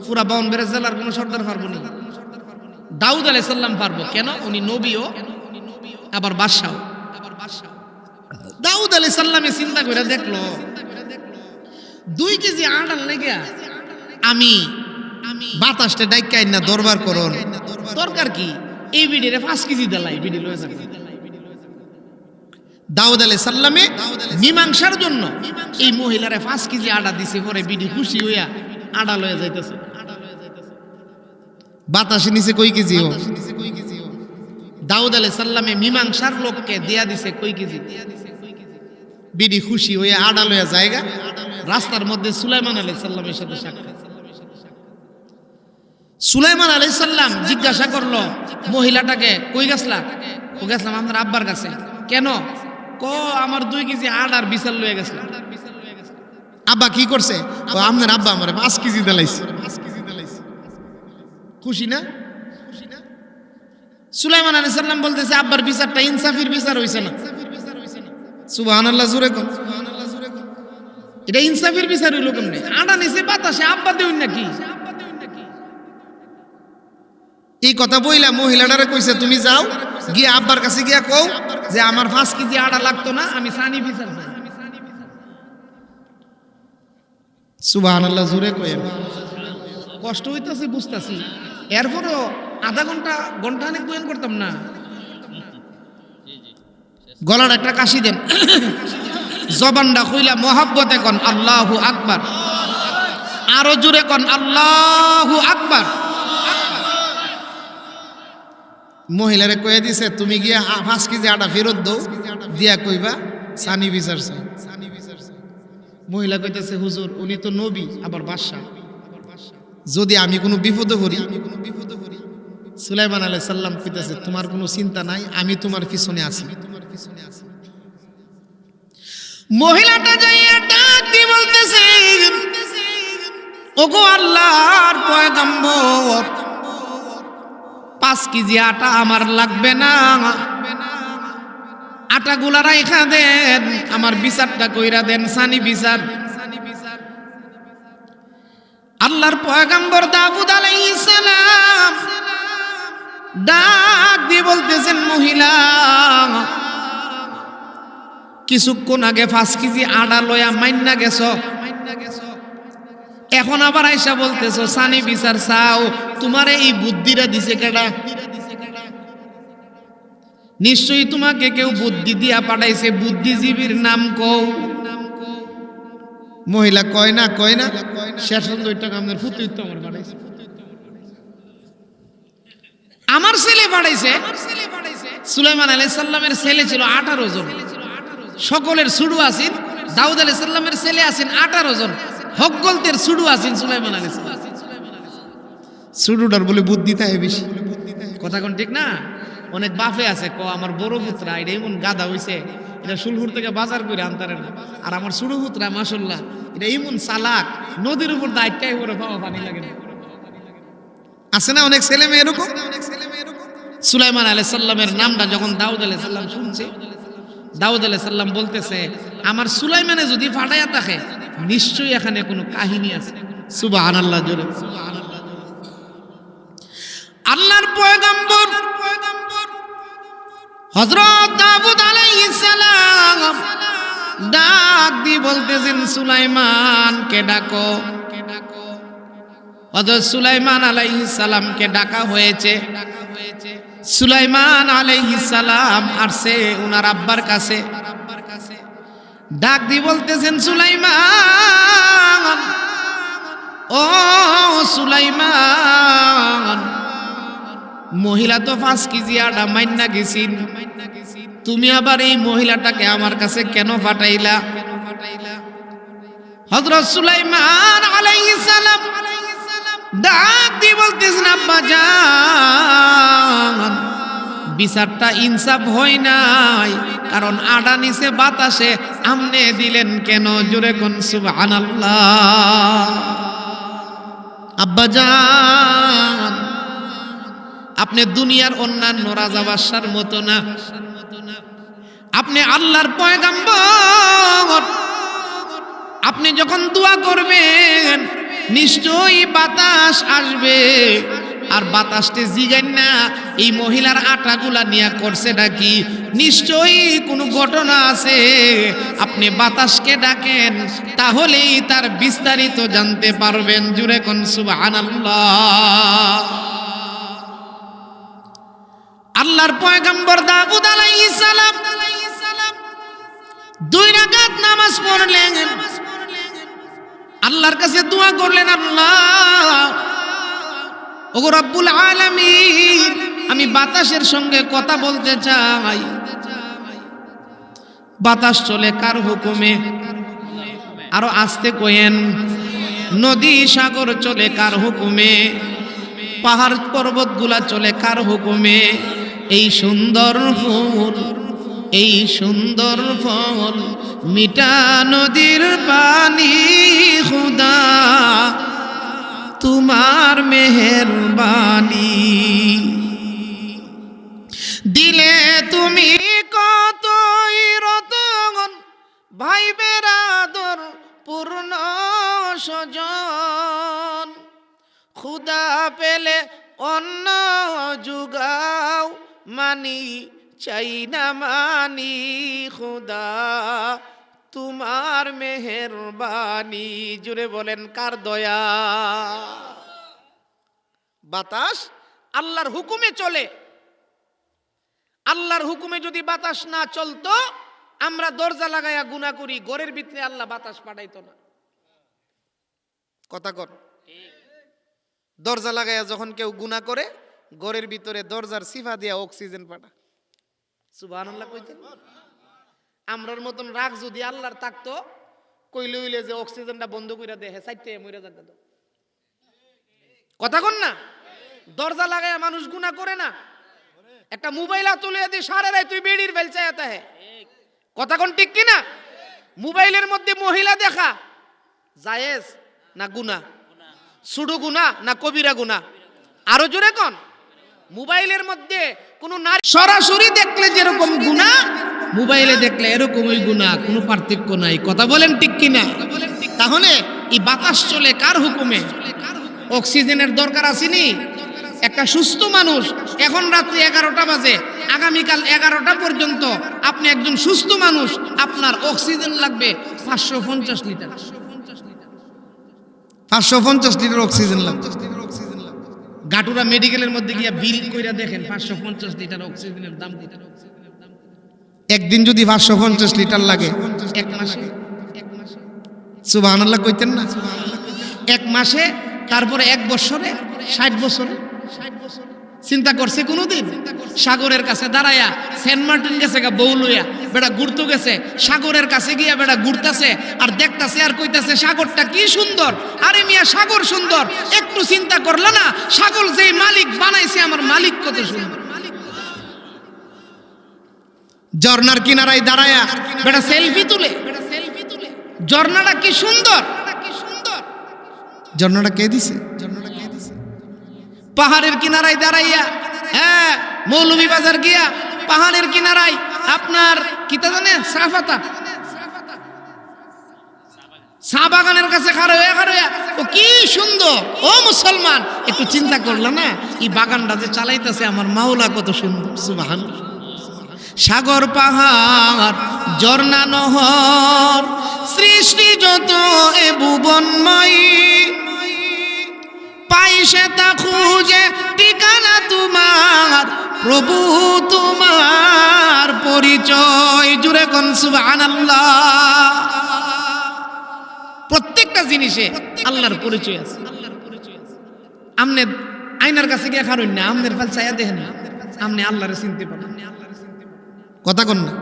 পুরা বাউনবাড়ি জেলার কোনো সর্দার পারবো নি, দাউদ আলাইহিস সালাম পারবো। কেন? উনি নবীও আবার বাদশাও। দাউদ আলাইহিস সালামে চিন্তা করে দেখলো 2 কেজি আটার লেগে আমি বাতাসটা ডাইকাই না দরবার করন, দরকার কি? এই বিডিরে 5 কেজি দিলাই, বিডি লয়ে যাবে। দাউদ আলাইহিস সালামে মীমাংসার জন্য এই মহিলারে 5 কেজি আটা দিছে, পরে বিডি খুশি হইয়া আটা লয়ে যাইতেছে। বাতাসে নিচে কই কেজি ও? দাউদ আলাইহিস সালামে মীমাংসার লোককে দিয়া দিছে কই কেজি, বিডি খুশি হইয়া আটা লইয়া জায়গা। রাস্তার মধ্যে সুলাইমান আলাইহিস সালামের সাথে সাক্ষাৎ। সুলাইমান আলাইহিস সালাম জিজ্ঞাসা করলো মহিলাটাকে, কই গেছলা? ও গেছলাম আপনার আব্বার কাছে। কেন? ক আমার 2 কেজি আটার বিচার লইয়া গেছলাম। আব্বা কি করছে? ও আপনার আব্বা আমারে 5 কেজি দিলাইছে। খুশি না? সুলাইমান আলাইহিস সালাম বলতেছে আব্বার বিচারটা ইনসাফের বিচার হইছে না। সুবহানাল্লাহ, জোরে কোন। এটা ইনসাফের বিচার হইল কেমনে? আটা নিছে বাতাসে, আব্বা দেউন নাকি? এই কথা বইলা মহিলাটারে কইছে তুমি যাও গিয়ে আব্বার কাছে গিয়া কও যে আমার 5 কেজি আটা লাগতো না, আমি সানি বিচার চাই। সুবহানাল্লাহ, জোরে কইেন। কষ্ট হইতাছে বুঝতাছি, এরপরও আধা ঘন্টা অনেক বয়ান করতাম না। গলার একটা কাশি দেন, জবানটা কইলা মোহাব্বতে কন আল্লাহু আকবার, আরো জোরে কন আল্লাহু আকবার। মহিলারে কয়ে দিছে তুমি গিয়া 5 কেজি আটা ফেরত দাও, দিয়া কইবা সানি বিচার চাই। মহিলা কইতেছে হুজুর, উনি তো নবী আবার বাদশা, যদি আমি কোনো বিপদে পড়ি। সুলাইমান আলাইহিস সালাম কইতেছে তোমার কোনো চিন্তা নাই, আমি তোমার পিছনে আছি। মহিলাটা যাইয়া ডাক দিয়ে বলতেছে ওগো আল্লাহর পয়গম্বর, 5 কেজি আটা আমার লাগবে না, আটাগুলা রাইখা দেন, আমার বিচারটা কইরা দেন, সানি বিচার। আল্লাহর পয়গম্বর দাউদ আলাইহিস সালাম ডাক দিয়ে বলতেছেন মহিলা, কিছুক্ষণ আগে 5 কেজি আটা লয়া মাইন্না গেছো, এখন আবার আইসা বলতেছো সানি বিচার চাও। তোমারে এই বুদ্ধিটা দিছে কেডা? নিশ্চয়ই তোমাকে কেউ বুদ্ধি দিয়া পাঠাইছে, বুদ্ধিজীবীর নাম কও। মহিলা কয় না শেষ পর্যন্ত আপনার ফুতুই তো আমার পাঠাইছে, আমার ছেলে পাঠাইছে। সুলাইমান আলাইহিস সালামের ছেলে ছিল 18 জন, সকলের ছুডু আছেন। দাউদ আলাইহিস সালামের ছেলে আছেন 18 জন, হকগলতের ছুডু আছেন সুলাইমান আলাইহিস সালাম। ছুডুটার বলে বুদ্ধি থাকে বেশি, কথা কোন ঠিক না? অনেক বাপে আছে ক আমার বড় পুত্রা এটা এমন গাধা হইছে, এটা শুলপুর থেকে বাজার করে আনতারে না, আর আমার ছোট পুত্রা মাশাআল্লাহ এটা এমন চালাক, নদীর উপর দায়িত্বাই করে পাওয়া পানি লাগে না। আছে না অনেক ছেলে মেয়ে এরকম? সুলাইমান আলাইহিস সালামের নামটা যখন দাউদ আলাইহিস সালাম শুনছে, দাউদ আলাইহিস সালাম বলতেছে আমার সুলাইমানে যদি ফাটাইয়া থাকে নিশ্চয়ই এখানে কোনো কাহিনী আছে। সুবহানাল্লাহ, জোরে সুবহানাল্লাহ। আল্লাহর পয়গম্বর হযরত দাউদ আলাইহিস সালাম ডাক দিয়ে বলতেছেন সুলাইমান কে ডাকো। হযরত সুলাইমান আলাইহিস সালামকে ডাকা হয়েছে। সুলাইমান আলাইহিস সালাম আসছে ওনার আব্বার কাছে, ডাক দিয়ে বলতেছেন, সুলাইমান, ও সুলাইমান, মহিলা তো 5 কেজি আটা মাইন্না গেছিন, তুমি আবার এই মহিলাটাকে আমার কাছে কেন পাঠাইলা? হযরত সুলাইমান আলাইহিস সালাম ডাক দিয়ে বলতেছেন, আব্বা জান, বিচারটা ইনসাফ হয় নাই, কারণ আডা নিচে বাতাসে আমনে দিলেন কেন? জোরে কোন সুবহানাল্লাহ। আব্বা জান, আপনি দুনিয়ার অন্যান্য রাজা বাদশার মতো না, আপনি আল্লাহর পয়গম্বর। আপনি যখন দোয়া করবেন নিশ্চয়ই বাতাস আসবে, আর বাতাসতে জিগান না এই মহিলার আটাগুলা নিয়ে করছে নাকি, নিশ্চয়ই কোনো ঘটনা আছে। আপনি বাতাসকে ডাকেন, তাহলেই তার বিস্তারিত জানতে পারবেন। জুরে কোন সুবহানাল্লাহ। আল্লাহর পয়গম্বর দাউদ আলাইহিস সালাম 2 রাকাত নামাজ পড়লেন, আল্লাহর কাছে দোয়া করলেন, আল্লাহ ওগো রব্বুল আলামিন, আমি বাতাসের সঙ্গে কথা বলতে চাই। বাতাস চলে কার হুকুমে? আরো আস্তে কইেন। নদী সাগর চলে কার হুকুমে? পাহাড় পর্বতগুলা চলে কার হুকুমে? এই সুন্দর ফুল, এই সুন্দর ফল, মিঠা নদীর পানি, খুদা তোমার মেহেরবানি। দিলে তুমি কতই রতন, ভাই বেরাদর পূর্ণ স্বজন, খুদা পেলে অন্ন যুগাও, মানি চাই না মানি, খুদা তোমার মেহেরবানি। জুড়ে বলেন কার দয়া? বাতাস আল্লাহর হুকুমে চলে। আল্লাহর হুকুমে যদি বাতাস না চলতো, আমরা দরজা লাগাইয়া গুনাহ করি, ঘরের ভিতরে আল্লাহ বাতাস পাঠাইতো না। কথা কর। দরজা লাগাইয়া যখন কেউ গুনাহ করে, ঘরের ভিতরে দরজার সিফা দিয়া অক্সিজেন পাঠা। সুবহানাল্লাহ কইতেন। আমরার মতন রাগ যদি আল্লাহর থাকতো, কইলে হইলে যে অক্সিজেনটা বন্ধ কইরা দেহে চাইতে মইরা যাবে তো। কথা কন না? দরজা লাগাইয়া মানুষ গুনাহ করে না? একটা মোবাইল তুলে দি সারে রাই তুই বেড়ির বেল চাইতে হে। কথা কোন ঠিক কি না? মোবাইলের মধ্যে মহিলা দেখা জায়েজ না গুনাহ? ছোট গুনাহ না কবিরা গুনাহ? আরো জোরে কোন। মোবাইলের মধ্যে কোন নারী সরাসরি দেখলে যেরকম গুনাহ, মোবাইলে দেখলে এরকমই গুনাহ, কোনো পার্থক্য নাই। কথা বলেন ঠিক কি না? তাহলে এই বাতাস চলে কার হুকুমে? অক্সিজেনের দরকার আসেনি? একটা সুস্থ মানুষ, এখন রাত্রি 11টা বাজে, আগামীকাল 11টা পর্যন্ত আপনি একজন সুস্থ মানুষ, আপনার অক্সিজেন লাগবে 550 লিটার। 550 লিটার অক্সিজেন লাগবে। গাটুরা মেডিকেলের মধ্যে গিয়া বিল কইরা দেখেন 550 লিটার অক্সিজেনের দাম কত। একদিন যদি 550 লিটার লাগে, এক মাসে, সুবহানাল্লাহ কইতেন না? এক মাসে, তারপরে 1 বছরে, 60 বছরে। চিন্তা করছে কোনদিন? সাগরের কাছে দাঁড়ায়া সেন্ট মার্টিন গেছে গা বউ লইয়া, বেটা ঘুরতে গেছে, সাগরের কাছে গিয়া বেটা ঘুরতেছে আর দেখতেছে আর কইতাছে সাগরটা কি সুন্দর। আরে মিয়া, সাগর সুন্দর, একটু চিন্তা করলা না? সাগর যেই মালিক বানাইছে, আমার মালিক কত সুন্দর। ঝর্ণার কিনারায় দাঁড়ায়া বেটা সেলফি তুলে, ঝর্ণাটা কি সুন্দর। ঝর্ণাটা কে দিছে? পাহাড়ের কিনারায় দাঁড়াইয়া, হ্যাঁ, মৌলভীবাজার গিয়া পাহাড়ের কিনারায় আপনার কিতা জানে, সাফাতা, চা বাগানের কাছে খাড়াইয়া, ও কি সুন্দর। ও মুসলমান, একটু চিন্তা করলা না? এই বাগানটা যে চালাইতেছে আমার মাওলা কত সুন্দর। সুবহানাল্লাহ। সাগর পাহাড় ঝর্ণা নহর সৃষ্টি যত এ ভুবনময়ী, পাইছে তা খুঁজে ঠিকানা তোমার, প্রভু তোমার পরিচয়। জুড়ে কোন সুবহানাল্লাহ। প্রত্যেকটা জিনিসে আল্লাহর পরিচয় আছে। আমনে আয়নার কাছে গিয়ে খারুন না, আমনের ফাল চাইয়া দেখেন না, আমনে আল্লাহরে চিনতে পারেন। কথা কোন না?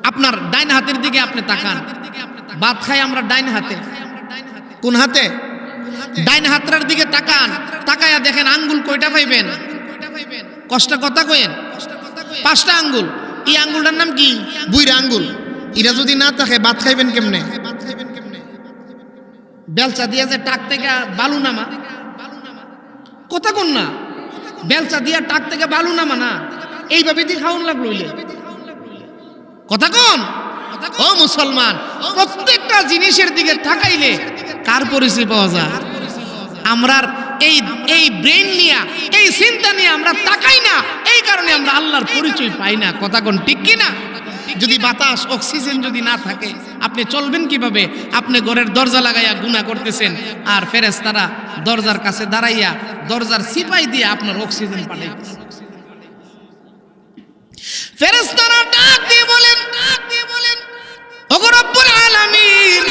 আপনার ডাইন হাতের দিকে আপনি তাকান, ভাত খাই আমরা ডাইন হাতে। কোন হাতে? ডাইন হাতের দিকে তাকান, তাকায়া দেখেন আঙ্গুল কয়টা পাইবেন? কষ্ট কথা কইেন, 5টা আঙ্গুল। এই আঙ্গুলটার নাম কি? বুইরা আঙ্গুল। এরা যদি না থাকে ভাত খাইবেন কেমনে? বেলচা দিয়া যে টাক থেকে বালু নামা, কথা কোন না? বেলচা দিয়া টাক থেকে বালু নামা না, এইভাবে দিয়ে খাওয়ান লাগলো। কথা কোন? ও মুসলমান, প্রত্যেকটা জিনিসের দিকে তাকাইলে কার পরিচয় পাওয়া যায়? আমরার এই ব্রেন নিয়ে, এই চিন্তা নিয়ে আমরা তাকাই না, এই কারণে আমরা আল্লাহর পরিচয় পাই না। কথা কোন ঠিক কি না? যদি বাতাস অক্সিজেন যদি না থাকে আপনি চলবেন কিভাবে? আপনি ঘরের দরজা লাগাইয়া গুনাহ করতেছেন, আর ফেরেশতারা দরজার কাছে দাঁড়াইয়া দরজার সিপাই দিয়ে আপনার অক্সিজেন পাঠাইতেছে। ফেরেশতারা ডাক দিয়ে বলেন, ওগো রব্বুল আলামিন,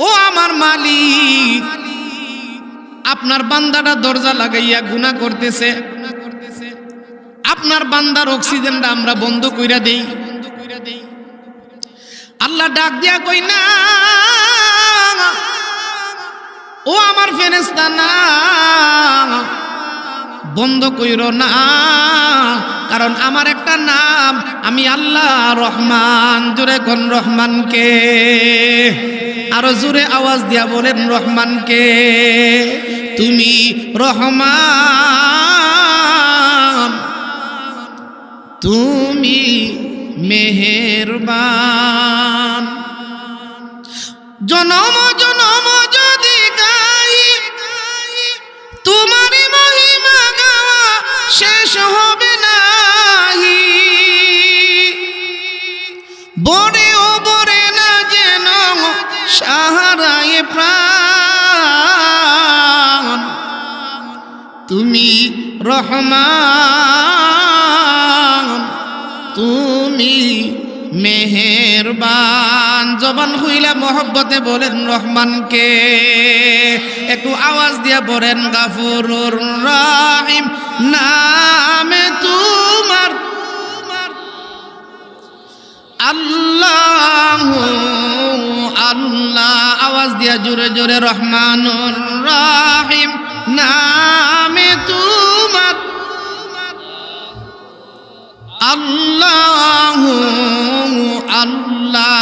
ও আমার মালিক, আপনার বান্দাটা দরজা লাগাইয়া গুনাহ করতেছে, আপনার বান্দার অক্সিজেনটা আমরা বন্ধ কইরা দেই। আল্লাহ ডাক দিয়া কই না, ও আমার ফেরেশতা না, বন্ধ কইরো না, কারণ আমার একটা নাম, আমি আল্লাহ রহমান। জোরে কোন রহমানকে? আরো জোরে আওয়াজ দিয়া বলেন রহমানকে। তুমি রহমান, তুমি মেহেরবান। জনম জনম যদি গাই তোমারই মহিমা, গাওয়া শেষ হবে নাহি। বরে ও বরে না যেন সাহারায় প্রাণ, তুমি রহমান, তুমি মেহেরবান। জবান হইলা মহব্বতে বলেন রহমানকে। একটু আওয়াজ দিয়া বলেন গাফুরুর রহিম, নামে তোমার আল্লাহ আল্লাহ। আওয়াজ দিয়া জোরে জোরে রহমানুর রহিম, নামে তোমার আল্লাহ আল্লাহ।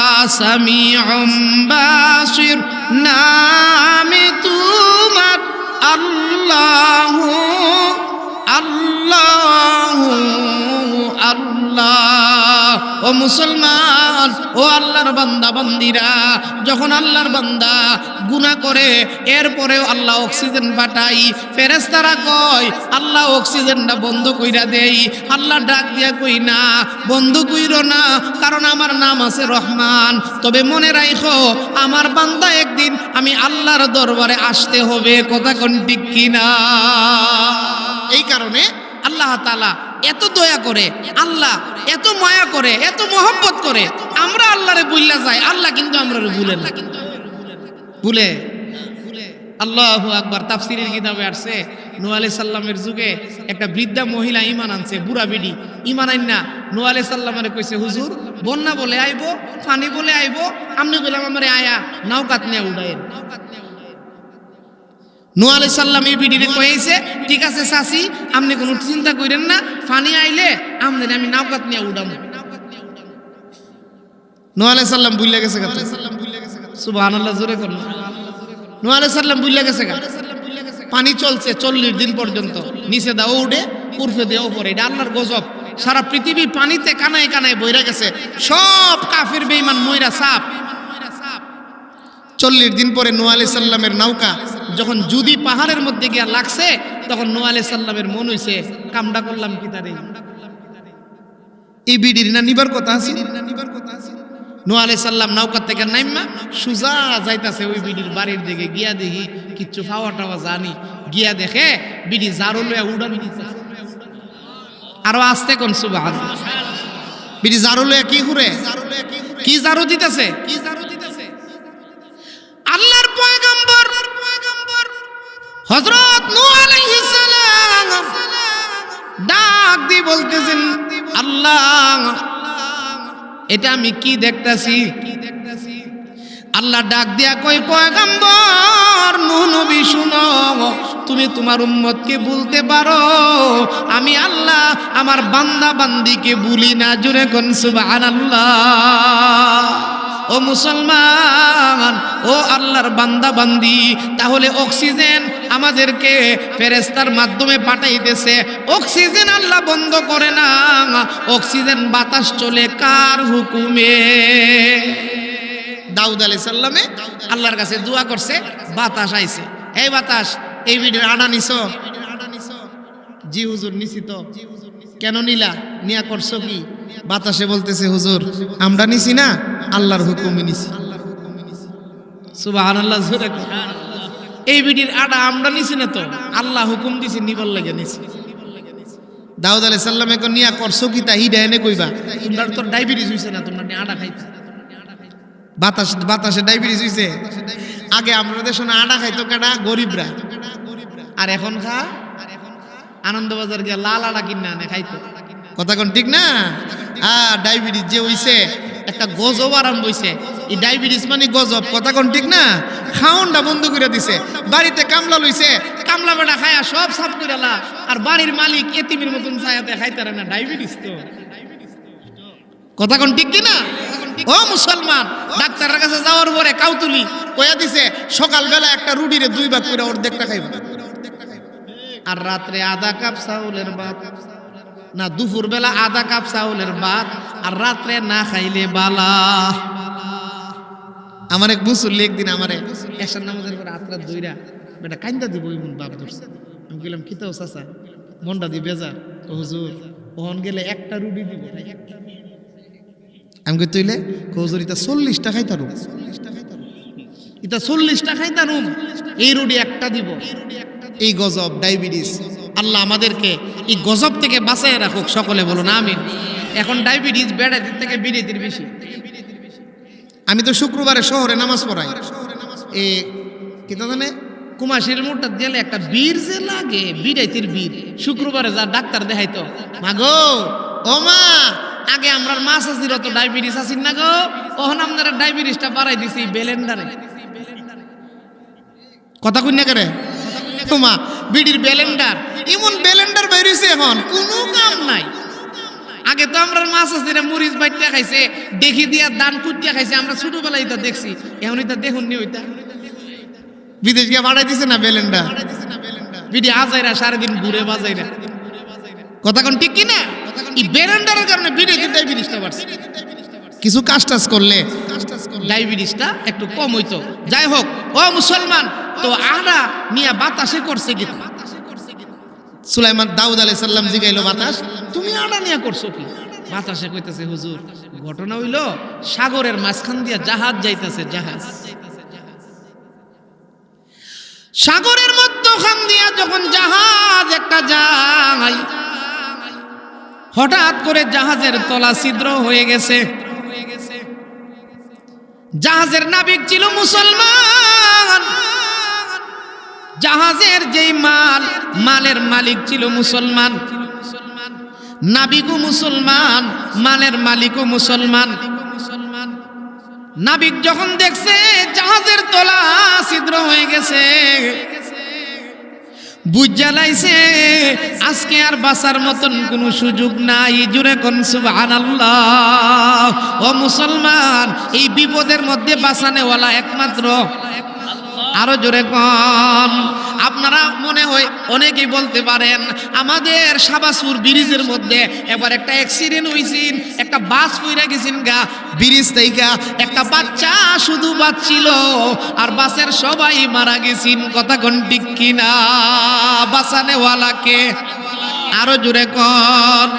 সামিউম বাসির, নামে তোমার আল্লাহ আল্লাহ আল্লাহ। ও মুসলমান, ও আল্লাহর বান্দা বান্দিরা, যখন আল্লাহর বান্দা গুনাহ করে এরপরেও আল্লাহ অক্সিজেন পাঠাই, ফেরেশতারা কয় আল্লাহ অক্সিজেনটা বন্ধ কইরা দেই। আল্লাহ ডাক দিয়া কই না, বন্ধ কইরো না, কারণ আমার নাম আছে রহমান। তবে মনে রাখো, আমার বান্দা একদিন আমি আল্লাহর দরবারে আসতে হবে। কথা কোন ঠিক কিনা? এই কারণে আল্লাহ তাআলা এত দয়া করে, আল্লাহ এত মায়া করে, এত মহব্বত করে। আমরা আল্লাহরে ভুইলা যাই, আল্লাহ কিন্তু আমরারে ভুলেন না। ভুলে আল্লাহু আকবার। তাফসীরের কিতাবে আসছে, নূহ আলাইহিস সালামের যুগে একটা বৃদ্ধা মহিলা ঈমান আনছে, বুড়া বিডি ঈমান আইন না নূহ আলাইহিস সালামের কইছে, হুজুর বন্যা বলে আইবো, পানি বলে আইবো, আমনে কইলাম আমারে আয়া নৌকাত নিয়ে উড়ায়েন। নূহ আলাইহিস সালাম এই বিডিরে কইছে, ঠিক আছে চাচি, আপনি কোনো চিন্তা করেন না, পানি আইলে আমনে আমি নৌকাত নিয়ে উড়াবো। নূহ আলাইহিস সালাম ভুলে গেছে কথা। সুবহানাল্লাহ, জোরে করুন। নূহ আলাইহিস সালাম ভুলে গেছে কথা। পানি চলছে 40 দিন পর্যন্ত, নিচে দাও উঠে, উর্ফে দেও পরে। এটা আল্লাহর গজব। সারা পৃথিবী পানিতে কানায় কানায় বইরা গেছে, সব কাফির বেঈমান মইরা সাপ। 40 দিন পরে নূহ আলাইহিস সালামের নৌকা যখন জুদি পাহাড়ের মধ্যে গিয়া লাগছে, তখন নূহ আলাইহিস সালামের মন হইছে, কামডা করলাম কি তারে, এই বিডির না নিবার কথা আছে। নূহ আলাইহিস সালাম নৌকার থেকে নাইমা সুজা যাইতাছে ওই বিডির বাড়ির দিকে, গিয়া দেখি কিচ্ছু ফাওয়া টাওয়া জানি, গিয়া দেখে বিডি জারু লইয়া উড়ানি দিতেছে। আরো আস্তে কোন সুবহানাল্লাহ। বিডি জারু লইয়া কি ঘুরে, কি জারু দিতেছে, আল্লাহর পয়গম্বর হযরত নূহ আলাইহিস সালাম ডাক দিয়ে বলতেছেন, আল্লাহ এটা আমি কি দেখতাছি? আল্লাহ ডাক দিয়া কই, পয়গম্বর নূহ নবী শুনো, তুমি তোমার উম্মতকে বলতে পারো আমি আল্লাহ আমার বান্দা বান্দিকে ভুলি না। জোরে কোন সুবহানাল্লাহ। ও মুসলমান, ও আল্লাহর বান্দা বান্দি, তাহলে অক্সিজেন আমাদেরকে ফেরেশতার মাধ্যমে পাঠাইতেছে। অক্সিজেন আল্লাহ বন্ধ করে না, অক্সিজেন বাতাস চলে কার হুকুমে? দাউদ আলাইহিস সালামে আল্লাহর কাছে দোয়া করছে, বাতাস আইছে। এই বাতাস, এই বিডির আডা নিছো? জি হুজুর নিছি। তো কেন নিলা? নিয়া করছো কি? বাতাসে বলতেছে, হুজুর আমরা নিছি না, আল্লাহর হুকুমে নিছি। সুবহানাল্লাহ। এই বিডির আডা আমরা নিছি না, তো আল্লাহ হুকুম দিছি, নিবার লাগে নিছি। দাউদ আলাইহিস সালামে কো নিয়া করছো কি? তা হিডা এনে কইবা, তোমরা তো ডায়াবেটিস হইছে না, তোমরা আডা খাইছো। বাতাসে ডায়াবেটিস হইছে। আগে আমরা দেশে আডা খাইতো কেডা? গরিবরা। আর এখন খা আনন্দবাজার গিয়া লাল আডা কিনা আনে খাইতো। কথা কোন ঠিক না? ডায়াবেটিস যে হইছে, একটা গজব আরম্ভ হইছে। এই ডায়াবেটিস মানে গজব। কথা কোন ঠিক না? খাওনটা বন্ধ করে দিছে। বাড়িতে কামলা লইছে, কামলা বেটা খায়া সব সাফ করে লা, আর বাড়ির মালিক এতিমের মতন ছায়াতে খাইতারে না। ডায়াবেটিস তো। কথা কোন ঠিক কি না? ও মুসলমান, ডাক্তারের কাছে যাওয়ার পরে কাউতুলি কইয়া দিছে, সকালবেলা একটা রুটিরে 2 ভাগ করে অর্ধেকটা খাইবা, আর রাত্রে আধা কাপ চাউলের ভাত, না দুপুর বেলা আধা কাপ চাউলের ভাত, আর রাত্রে না খাইলে বালা। আমার এক মুসল্লি একদিন আমারে এশার নামাজের পরে রাত্রে দইরা বেটা কান্দা দিব এমন বাপ ধরছে। আমি কইলাম কি তো চাচা, মনটা দি বেজার? হুজুর ওহন গেলে একটা রুটি দিব। আমি কই তইলে? হুজুর ইতা 40টা খাইতারু, ইতা 40টা খাইতারু, এই রুটি একটা দিব। এই গজব ডায়াবেটিস। আল্লাহ আমাদেরকে এই গজব থেকে বাঁচায় রাখুক, সকলে বলুন আমিন। এখন ডায়াবেটিস বেড়াইতে থেকে বিড়িতির বেশি। আমি তো শুক্রবারে শহরে নামাজ পড়াই, এ কি তো জানে কুমাশির মোড়টা গেলে একটা বীর যে লাগে, বিড়াইতির বীর। শুক্রবারে যা ডাক্তার দেখাইতো, মা গো ও মা, আগে আমরা মাছ আসির তো ডায়াবেটিস আসিন না গো, ওহন আপনারা ডায়াবেটিসটা বাড়াই দিছি বেলেন্ডারে। কথা কই না করে মা, বিড়ির বেলেন্ডার, এমন বেলেন্ডার বেরিয়েছে এখন কোনো কাম নাই। আগে তো আমরা মাছ আসিরা মরিচ বাইটা খাইছে, দেখি দিয়া দান কুটিয়া খাইছে, আমরা ছোটবেলায় এটা দেখছি। এখন এটা দেখুন নি, ওইটা বিদেশ গিয়ে বাড়াই দিছে না বেলেন্ডার। বিডি আজাইরা সারাদিন ঘুরে বাজাইরা। কথা কোন ঠিক কি না? এই বেলেন্ডারের কারণে বিড়ি ডায়াবেটিসটা বাড়ছে। কিছু কাজ টাজ করলে ডায়াবেটিসটা একটু কম হইতো। যাই হোক, ও মুসলমান, তো আডা নিয়া বাতাসে করছে কি? সুলাইমান দাউদ আলাইহিস সালাম জিগাইলো, বাতাস তুমি আডা নিয়া করছো কি? বাতাসে কইতেছে, হুজুর ঘটনা হইলো সাগরের মাঝখান দিয়া জাহাজ যাইতেছে, জাহাজ সাগরের মধ্যখান দিয়া যখন জাহাজ একটা যায়, হঠাৎ করে জাহাজের তলা ছিদ্র হয়ে গেছে। জাহাজের নাবিক ছিল মুসলমান, জাহাজের যেই মালের মালিক ছিল মুসলমান, নাবিকও মুসলমান, মালের মালিকও মুসলমান। নাবিক যখন দেখছে জাহাজের তলা ছিদ্র হয়ে গেছে, বুঝা লাইছে আজকে আর বাঁচার মতন কোনো সুযোগ নাই। জুড়ে কোন সুবহানাল্লাহ। ও মুসলমান, এই বিপদের মধ্যে বাঁচানেওয়ালা একমাত্র, আরো জোরে কোন। আপনারা মনে হয় অনেকেই বলতে পারেন, আমাদের সাবাসপুর ব্রিজের মধ্যে এবার একটা অ্যাক্সিডেন্ট হইছিল, একটা বাস পইরা গেছেন গা ব্রিজ থেকে, একটা বাচ্চা শুধু বাঁচছিল আর বাসের সবাই মারা গেছেন। কথা কোন ঠিক কিনা? বাঁচানেওয়ালাকে আরো জোরে কোন।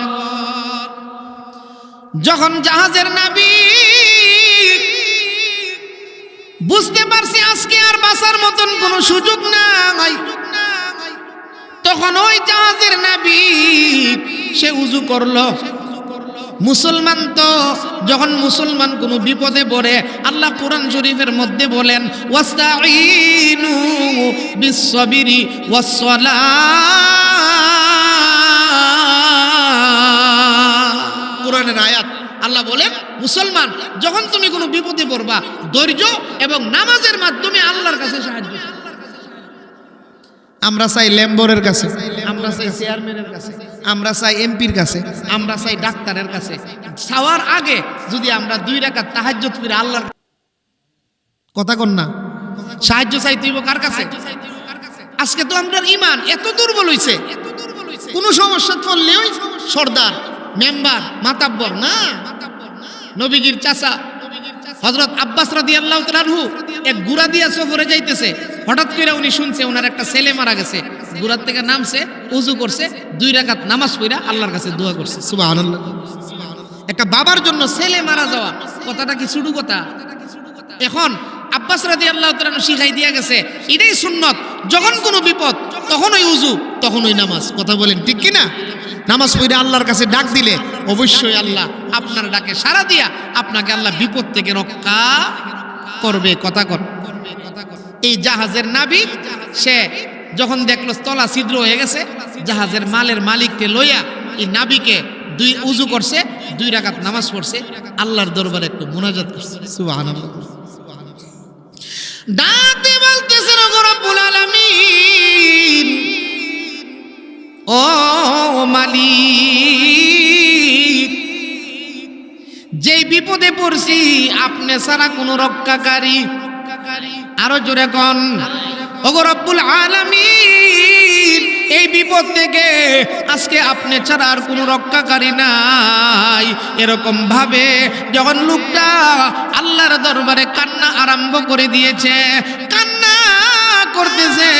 যখন জাহাজের নাবিক বুঝতে পারছি আজকে আর বাঁচার মতন কোনো সুযোগ নাই। তখন ওই জাহাজের নাবিক সে উযু করলো। মুসলমান তো যখন মুসলমান কোনো বিপদে পড়ে, আল্লাহ কোরআন শরীফের মধ্যে বলেন ওয়াস্তাঈনু বিস-সাবরি ওয়াস-সালাহ। কোরআনের আয়াত আল্লাহ বলেন মুসলমান যখন তুমি কোনো বিপদে পড়বা, ধৈর্য এবং নামাজের মাধ্যমে আল্লাহর কাছে সাহায্য। আমরা চাই লেম্বরের কাছে, আমরা চাই চেয়ারম্যানের কাছে, আমরা চাই এমপির কাছে, আমরা চাই ডাক্তারের কাছে। চাওয়ার আগে যদি আমরা 2 রাকাত তাহাজ্জুদ পড়ে আল্লাহর কথা কন না, সাহায্য চাইতে হইব কার কাছে? আজকে তো আমরা ঈমান এত দুর্বল হইছে, কোনো সমস্যা পড়লেই সর্দার, মেম্বার, মাতাব্বর না। নবীজির চাচা হযরত আব্বাস রাদিয়াল্লাহু তাআলা আনহু এক গুড়া দিয়া সফরে যাইতেছে। হঠাৎ করে উনি শুনছে ওনার একটা ছেলে মারা গেছে। গুড়ার থেকে নামছে, উযু করছে, 2 রাকাত নামাজ পড়া আল্লাহর কাছে দোয়া করছে। সুবহানাল্লাহ। একটা বাবার জন্য ছেলে মারা যাওয়া কথাটা কি ছোট কথা? এখন আব্বাস রাদিয়াল্লাহু তাআলা শিখাই দিয়া গেছে এটাই সুন্নত, যখন কোনো বিপদ তখন ওই উযু, তখন ওই নামাজ। কথা বলেন ঠিক কি না? নামাজ পড়ে আল্লাহর কাছে ডাক দিলে অবশ্যই আল্লাহ আপনার ডাকে সাড়া দিয়া আপনাকে আল্লাহ বিপদ থেকে রক্ষা করবে। কথা কর। এই জাহাজের নাবিক সে যখন দেখলো তলা ছিদ্র হয়ে গেছে, জাহাজের মালের মালিককে লইয়া এই নাবিকে 2 উযু করছে, 2 রাকাত নামাজ পড়ছে, আল্লাহর দরবারে একটু মুনাজাত করছে। সুবহানাল্লাহ। ডাকতে বলতেছেন ওগো রব্বুল আলামিন, ও মালিক, যেই বিপদে পড়ছি আপনি ছাড়া কোনো রক্ষাকারী, আরো জোরে কোন, ওগো রব্বুল আলামিন, এই বিপদ থেকে আজকে আপনি ছাড়া আর কোনো রক্ষাকারী নাই। এরকম ভাবে যখন লোকটা আল্লাহর দরবারে কান্না আরম্ভ করে দিয়েছে, কান্না করতেছে,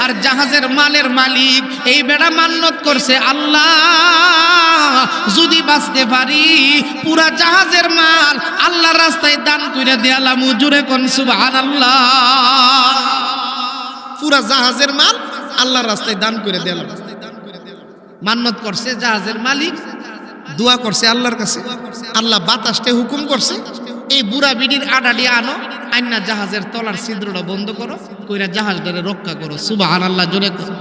আর জাহাজের মালের মালিক এই বেড়া মান্নত করছে, আল্লাহ যদি বাঁচতে পারি পুরা জাহাজের মাল আল্লাহর রাস্তায় দান করে দিয়ালাম। জোরে কোন সুবহানাল্লাহ। পুরা জাহাজের মাল আল্লাহর রাস্তায় দান করে দিলাম। মান্নত করছে জাহাজের মালিক, দোয়া করছে আল্লাহর কাছে, আল্লাহ বাতাসতে হুকুম করছে এই বুড়া বিড়ির আডাডি আনো, আইনা জাহাজের তলার ছিদ্রটা বন্ধ করো, কইরা জাহাজটারে রক্ষা করো। সুবহানাল্লাহ জোরে করো।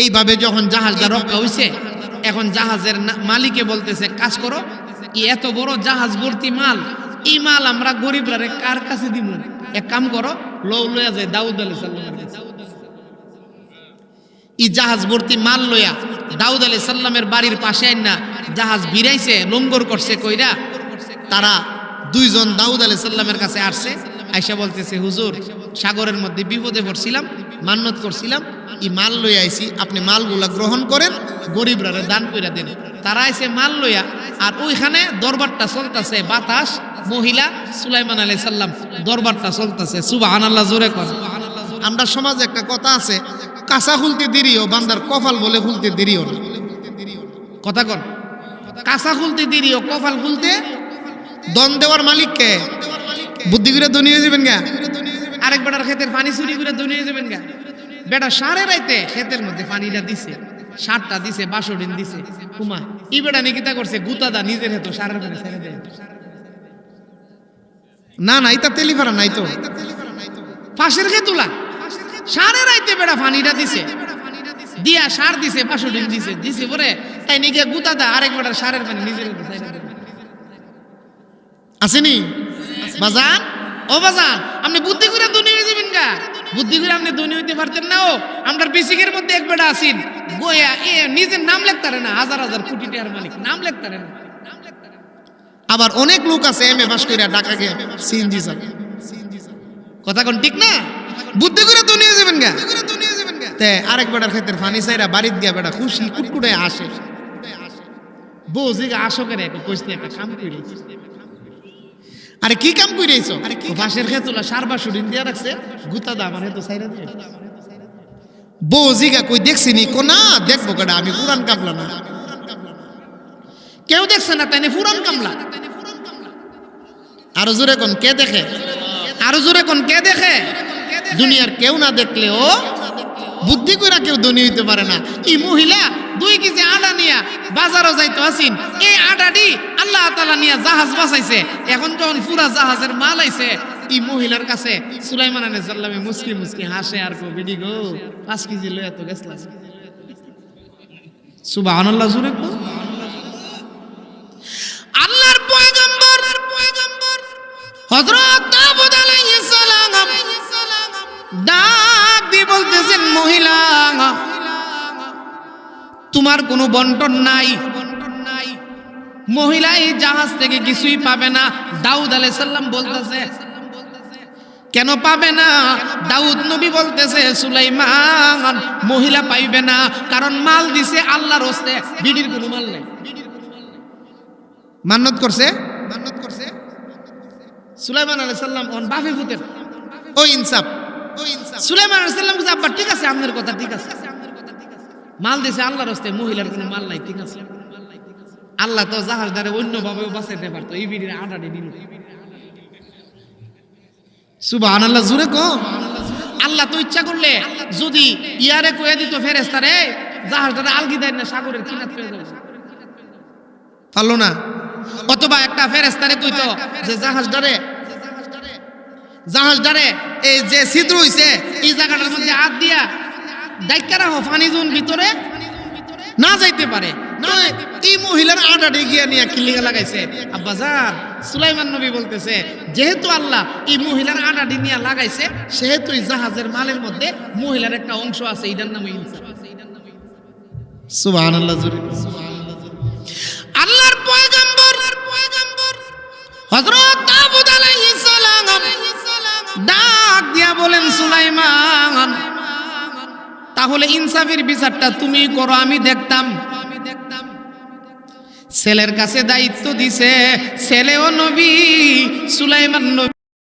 এইভাবে যখন জাহাজটা রক্ষা হইছে, এখন জাহাজের মালিকে বলতেছে কাজ করো, এত বড় জাহাজ ভর্তি মাল, এই মাল আমরা গরিবরা কার কাছে দিব? এক কাম করো, লইয়া যায় দাউদ আলাইহিস সালামের কাছে। এই জাহাজ ভর্তি মাল লইয়া দাউদ আলাইহিস সালামের বাড়ির পাশে আইনা জাহাজ ভিড়াইছে, লঙ্গর করছে কইরা। তারা 2 জন দাউদ আলাইহিস সালামের কাছে আসছে, আয়েশা বলতেছে হুজুর সাগরের মধ্যে বিপদে পড়ছিলাম, মান্নত করছিলাম, এই মাল লইয়া আইছি, আপনি মালগুলা গ্রহণ করেন, গরিবরা দান কইরা দেন। তারা আইছে মাল লইয়া, আর ওইখানে দরবারটা চলতেছে, বাতাস, মহিলা সুলাইমান আলাইহিস সালাম, দরবারটা চলতেছে। সুবহানাল্লাহ জোরে কর। আমরা সমাজে একটা কথা আছে, কাঁচা খুলতে দেরিও বান্দার কপাল বলে খুলতে দেরিও না। কথা কর, কাঁচা খুলতে দেরিও কপাল খুলতে। দন দেওয়ার মালিককে বুদ্ধি করে ধনী হয়ে যাবেন গা, আরেক বেটার ক্ষেতের পানি চুরি করে ধনী হয়ে যাবেন গা। বেটা সাড়ে রাইতে ক্ষেতের মধ্যে পানিটা দিছে, সারটা দিছে, বাসডিন দিছে, কুমা ই বেটা নিকিতা করছে গুতাদা নিজের হেতো সারের পানি ছেড়ে দেয়। না না, এটা তেলিফারা নাই তো, পাশের খেতুলা সারে রাইতে বেড়া পানিটা দিছে, দিয়া সার দিছে, বাসডিন দিছে, দিছে পরে তাই নিকে গুতাদা আরেক বেটার সারের পানি নিজের আসেনি। বাজান ও বাজান, আপনি বুদ্ধি করে ধনী হয়ে যাবেন গা, বুদ্ধি করে আপনি ধনী হইতে পারতেন না। ও আমরা বিসিকের মধ্যে এক বেটা আসিন গোয়া, নিজের নাম লেখতারে না, হাজার হাজার কোটি টাকার মালিক, নাম লেখতারে না। আবার অনেক লোক আছে এমএ পাস কইরা ঢাকা গে সিএনজি চালায়। কথা কোন ঠিক না? বুদ্ধি করে দুনিয়া যাবেন গা, তে আরেক বেটার ক্ষেতের ফানি চাইরা বাড়িতে গিয়া বেটা খুশি কুটকুটে আসে, বউ জিগা আসো করে কইস না একটা কাম কইরে। আরে কি কাম কইরেছো? আরে কি পাশের খেতুলা সারবা শুডিন দিয়া রাখছে, গুতা দা আমার হেতু চাইরা দিয়ে। বউ জিগা কই দেখছিনি? কো না, দেখবো কেডা, আমি পুরান কামলা না। কেউ দেখছে না তাইনে পুরান কামলা। আর জোরে কোন কে দেখে? আরো জোরে কোন কে দেখে? দুনিয়ার কেউ না দেখলেও বুদ্ধি করে কেউ ধনী হইতে পারে না। এই মহিলা 2 কেজি আটা নিয়ে বাজারও যাইতো আসিন, এই আটাটি আল্লাহ তাআলা নিয়ে জাহাজ বাঁচাইছে। এখন যখন পুরা জাহাজের মাল আইছে, এই মহিলার কাছে সুলাইমান আলাইহিস সালামে মুস্কি মুস্কি হাসে আর কো, বিডি গো 5 কেজি লয়ে তো গেছলা। সুবহানাল্লাহ, জোরে কো। আল্লাহর পয়গম্বর হযরত দাউদ আলাইহিস সালাম ডাক দিয়ে বলতেছেন, মহিলা তোমার কোনো বন্টন নাই। মহিলা এই জাহাজ থেকে কিছুই পাবে না। দাউদ আলাইহিস সালাম বলতেছে, কেন পাবে না? দাউদ নবী বলতেছে, সুলাইমান মহিলা পাইবে না, কারণ মাল দিছে আল্লাহর হস্তে, বিডির কোনো মাল নাই। মান্নত করছে সুলাইমান আলাইহিস সালাম অন বাফে ফুতের ও ইনসাফ। সুলাইমান আলাইহিস সালাম বলছে, আব্বা ঠিক আছে, আপনার কথা ঠিক আছে, মাল দিছে আল্লাহর হস্তে, মহিলার কোনো মাল নাই, ঠিক আছে। আল্লাহ তো জাহাজদারে অন্যভাবেও বাঁচাইতে পারতো, এই বিডির আটাটি দিল। সুবহানাল্লাহ, জোরে কো। আল্লাহ তো ইচ্ছা করলে যদি ইয়ারে কয়ে দিত ফেরেশতারে, জাহাজদারে আলগি দেয় না, সাগরের কিনার পেয়ে যাবে, পারলো না। অথবা একটা ফেরেশতারে কইতো যে জাহাজদারে এই যে ছিদ্র হইছে, এই জায়গাটার মধ্যে হাত দিয়া ডাইকা রাখো, পানি যখন ভিতরে না যাইতে পারে। এই মহিলার আটাটি গিয়া নিয়ে কিল্লিগা লাগাইছে। আব্বাজান, সুলাইমান নবী বলতেছে, যেহেতু আল্লাহ এই মহিলার আটাটি নিয়ে লাগাইছে, সেহেতু এই জাহাজের মালের মধ্যে মহিলার একটা অংশ আছে, এটার নাম ইনসাফ। সুবহানাল্লাহ, জোরে। আল্লাহর পয়গম্বর হযরত দাউদ আলাইহিস সালাম ডাক দিয়া বলেন, সুলাইমান তাহলে ইনসাফের বিচারটা তুমি করো, আমি দেখতাম। ছেলের কাছে দায়িত্ব দিছে, ছেলেও নবী, সুলাইমান নবী।